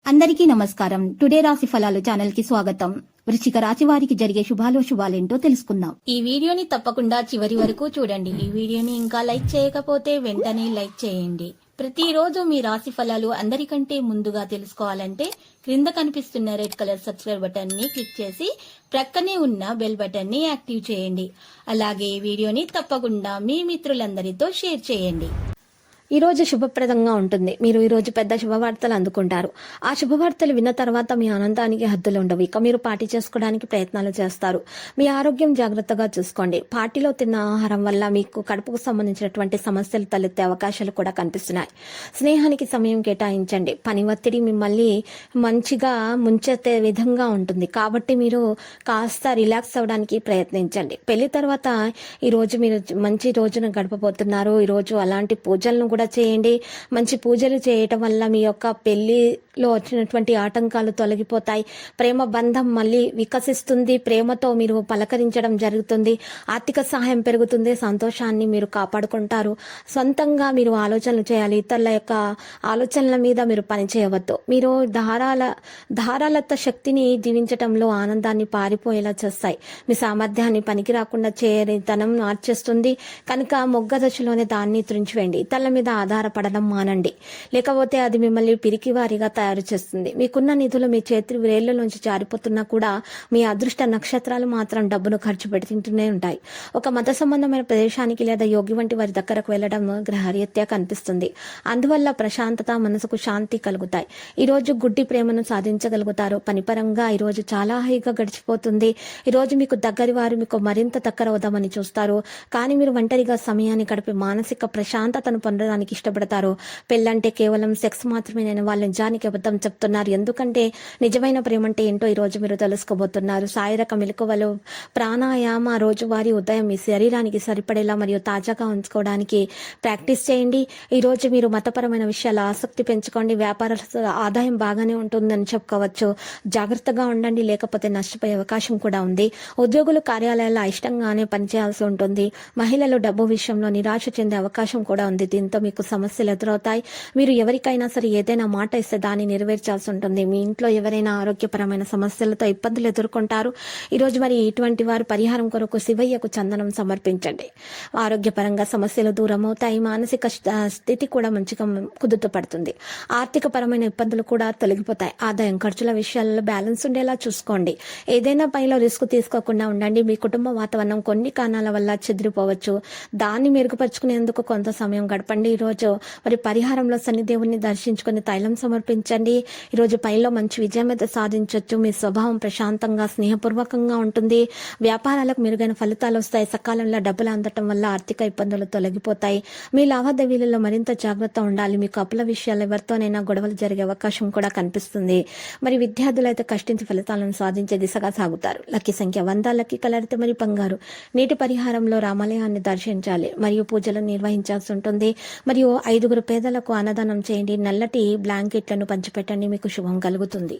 అందరికీ నమస్కారం. టుడే రాశి ఫలాలు ఛానల్ కి స్వాగతం. వృశ్చిక రాశి వారికి జరిగే శుభాలేంటో తెలుసుకుందాం. ఈ వీడియోని తప్పకుండా చివరి వరకు చూడండి. ఈ వీడియోని ఇంకా లైక్ చేయకపోతే వెంటనే లైక్ చేయండి. ప్రతిరోజు మీ రాశి ఫలాలు అందరికంటే ముందుగా తెలుసుకోవాలంటే క్రింద కనిపిస్తున్న రెడ్ కలర్ సబ్స్క్రైబ్ బటన్ ని క్లిక్ చేసి ప్రక్కనే ఉన్న బెల్ బటన్ ని యాక్టివ్ చేయండి. అలాగే ఈ వీడియోని తప్పకుండా మీ మిత్రులందరితో షేర్ చేయండి. ఈ రోజు శుభప్రదంగా ఉంటుంది. మీరు ఈ రోజు పెద్ద శుభవార్తలు అందుకుంటారు. ఆ శుభవార్తలు విన్న తర్వాత మీ ఆనందానికి హద్దులు ఉండవు. ఇక మీరు పార్టీ చేసుకోవడానికి ప్రయత్నాలు చేస్తారు. మీ ఆరోగ్యం జాగ్రత్తగా చూసుకోండి. పార్టీలో తిన్న ఆహారం వల్ల మీకు కడుపుకు సంబంధించినటువంటి సమస్యలు తలెత్తే అవకాశాలు కూడా కనిపిస్తున్నాయి. స్నేహానికి సమయం కేటాయించండి. పని ఒత్తిడి మిమ్మల్ని మంచిగా ముంచెత్తే విధంగా ఉంటుంది. కాబట్టి మీరు కాస్త రిలాక్స్ అవ్వడానికి ప్రయత్నించండి. పెళ్లి తర్వాత ఈ రోజు మీరు మంచి రోజున గడపబోతున్నారు. ఈ రోజు అలాంటి పూజలను కూడా చేయండి. మంచి పూజలు చేయటం వల్ల మీ యొక్క పెళ్లిలో వచ్చినటువంటి ఆటంకాలు తొలగిపోతాయి. ప్రేమ బంధం మళ్ళీ వికసిస్తుంది. ప్రేమతో మీరు పలకరించడం జరుగుతుంది. ఆర్థిక సహాయం పెరుగుతుంది. సంతోషాన్ని మీరు కాపాడుకుంటారు. సొంతంగా మీరు ఆలోచనలు చేయాలి. ఇతరుల యొక్క ఆలోచనల మీద మీరు పని చేయవద్దు. మీరు ధారాలత శక్తిని జీవించటంలో ఆనందాన్ని పారిపోయేలా చేస్తాయి. మీ సామర్థ్యాన్ని పనికి రాకుండా చేయనితనం మార్చేస్తుంది. కనుక మొగ్గ దశలోనే దాన్ని త్రుంచివేయండి. ఇతరుల మీద ఆధారపడడం మానండి. లేకపోతే అది మిమ్మల్ని పిరికివారిగా తయారు చేస్తుంది. మీకున్న నిధులు మీ చేతి వేళ్ల నుంచి జారిపోతున్నా కూడా మీ అదృష్ట నక్షత్రాలు మాత్రం డబ్బును ఖర్చు పెడుతుంటూనే ఉంటాయి. ఒక మత సంబంధమైన ప్రదేశానికి లేదా యోగి వంటి వారి దగ్గరకు వెళ్లడం గ్రహరీత్యా కనిపిస్తుంది. అందువల్ల ప్రశాంతత, మనసుకు శాంతి కలుగుతాయి. ఈ రోజు గుడ్డి ప్రేమను సాధించగలుగుతారు. పనిపరంగా ఈ రోజు చాలా హాయిగా గడిచిపోతుంది. ఈ రోజు మీకు దగ్గరి వారు మీకు మరింత దగ్గర అవుదామని చూస్తారు. కానీ మీరు ఒంటరిగా సమయాన్ని గడిపి మానసిక ప్రశాంతతను పొందడానికి ఇష్టపడతారు. పెళ్ళంటే కేవలం సెక్స్ మాత్రమే నేను వాళ్ళ నిజానికి అబద్ధం చెప్తున్నారు. ఎందుకంటే నిజమైన ప్రేమ అంటే ఏంటో ఈ రోజు మీరు తెలుసుకోబోతున్నారు. శారీరక మెలకువలు, ప్రాణాయామ రోజువారీ ఉదయం మీ శరీరానికి సరిపడేలా మరియు తాజాగా ఉంచుకోవడానికి ప్రాక్టీస్ చేయండి. ఈ రోజు మీరు మతపరమైన విషయాల ఆసక్తి పెంచుకోండి. వ్యాపార ఆదాయం బాగానే ఉంటుందని చెప్పుకోవచ్చు. జాగ్రత్తగా ఉండండి, లేకపోతే నష్టపోయే అవకాశం కూడా ఉంది. ఉద్యోగులు కార్యాలయాల్లో ఇష్టంగానే పనిచేయాల్సి ఉంటుంది. మహిళలు డబ్బు విషయంలో నిరాశ చెందే అవకాశం కూడా ఉంది. దీంతో మీకు సమస్యలు ఎదురవుతాయి. మీరు ఎవరికైనా సరే ఏదైనా మాట ఇస్తే దాన్ని నెరవేర్చాల్సి ఉంటుంది. మీ ఇంట్లో ఎవరైనా ఆరోగ్యపరమైన సమస్యలతో ఇబ్బందులు ఎదుర్కొంటారు. ఈరోజు మరి ఇటువంటి వారు పరిహారం కొరకు శివయ్యకు చందనం సమర్పించండి. ఆరోగ్యపరంగా సమస్యలు దూరం అవుతాయి. మానసిక స్థితి కూడా మంచిగా కుదుటపడుతుంది. ఆర్థిక పరమైన ఇబ్బందులు కూడా తొలగిపోతాయి. ఆదాయం ఖర్చుల విషయాల్లో బ్యాలెన్స్ ఉండేలా చూసుకోండి. ఏదైనా పనిలో రిస్క్ తీసుకోకుండా ఉండండి. మీ కుటుంబ వాతావరణం కొన్ని కారణాల వల్ల చెదిరిపోవచ్చు. దాన్ని మెరుగుపరుచుకునేందుకు కొంత సమయం గడపండి. ఈ రోజు మరి పరిహారంలో శనిదేవుని దర్శించుకుని తైలం సమర్పించండి. ఈరోజు పనిలో మంచి విజయం అయితే సాధించవచ్చు. మీ స్వభావం ప్రశాంతంగా, స్నేహపూర్వకంగా ఉంటుంది. వ్యాపారాలకు మెరుగైన ఫలితాలు వస్తాయి. సకాలంలో డబ్బులు అందటం వల్ల ఆర్థిక ఇబ్బందులు తొలగిపోతాయి. మీ లావాదేవీలలో మరింత జాగ్రత్త ఉండాలి. మీకు అప్పుల విషయాలు ఎవరితోనైనా గొడవలు జరిగే అవకాశం కూడా కనిపిస్తుంది. మరి విద్యార్థులు అయితే కష్టించి ఫలితాలను సాధించే దిశగా సాగుతారు. లక్కీ సంఖ్య 100, లక్కీ కలర్ అయితే మరి బంగారు. నీటి పరిహారంలో రామాలయాన్ని దర్శించాలి మరియు పూజలు నిర్వహించాల్సి ఉంటుంది. మరియు 5 పేదలకు అన్నదానం చేయండి. నల్లటి బ్లాంకెట్లను పంచిపెట్టండి. మీకు శుభం కలుగుతుంది.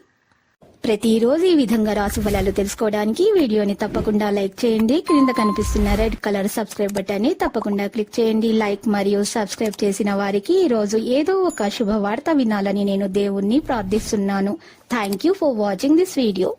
ప్రతిరోజు ఈ విధంగా రాశి ఫలాలు తెలుసుకోవడానికి వీడియోని తప్పకుండా లైక్ చేయండి. క్రింద కనిపిస్తున్న రెడ్ కలర్ సబ్స్క్రైబ్ బటన్ ని తప్పకుండా క్లిక్ చేయండి. లైక్ మరియు సబ్స్క్రైబ్ చేసిన వారికి ఈ రోజు ఏదో ఒక శుభవార్త వినాలని నేను దేవుణ్ణి ప్రార్థిస్తున్నాను. Thank you for watching this video.